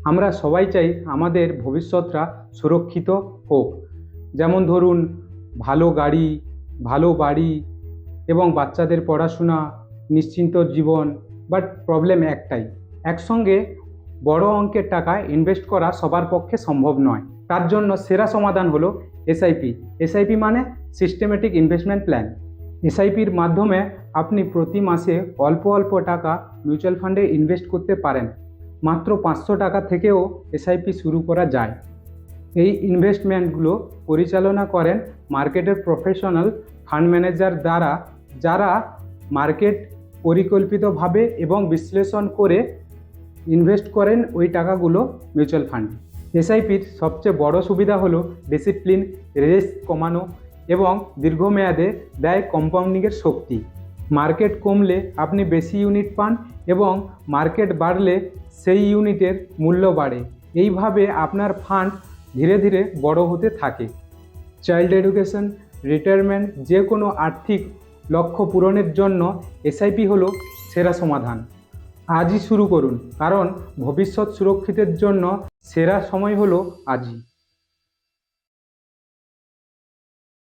আমরা সবাই চাই আমাদের ভবিষ্যৎটা সুরক্ষিত হোক। যেমন ধরুন, ভালো গাড়ি, ভালো বাড়ি এবং বাচ্চাদের পড়াশোনা, নিশ্চিন্ত জীবন। বাট প্রবলেম একটাই, একসঙ্গে বড় অঙ্কের টাকা ইনভেস্ট করা সবার পক্ষে সম্ভব নয়। তার জন্য সেরা সমাধান হলো এসআইপি। এসআইপি মানে সিস্টেমেটিক ইনভেস্টমেন্ট প্ল্যান। এসআইপির মাধ্যমে আপনি প্রতি মাসে অল্প অল্প টাকা মিউচুয়াল ফান্ডে ইনভেস্ট করতে পারেন। মাত্র 500 টাকা থেকেও এসআইপি শুরু করা যায়। এই ইনভেস্টমেন্টগুলো পরিচালনা করেন মার্কেটের প্রফেশনাল ফান্ড ম্যানেজার দ্বারা, যারা মার্কেট পরিকল্পিতভাবে এবং বিশ্লেষণ করে ইনভেস্ট করেন ওই টাকাগুলো মিউচুয়াল ফান্ডে। এসআইপির সবচেয়ে বড় সুবিধা হলো ডিসিপ্লিন, রিস্ক কমানো এবং দীর্ঘমেয়াদে ব্যয় কম্পাউন্ডিংয়ের শক্তি। মার্কেট কমলে আপনি বেশি ইউনিট পান এবং মার্কেট বাড়লে সেই ইউনিটের মূল্য বাড়ে। এইভাবে আপনার ফান্ড ধীরে ধীরে বড় হতে থাকে। চাইল্ড এডুকেশন, রিটায়ারমেন্ট, যে কোনো আর্থিক লক্ষ্য পূরণের জন্য এসআইপি হলো সেরা সমাধান। আজই শুরু করুন, কারণ ভবিষ্যৎ সুরক্ষিতের জন্য সেরা সময় হলো আজই।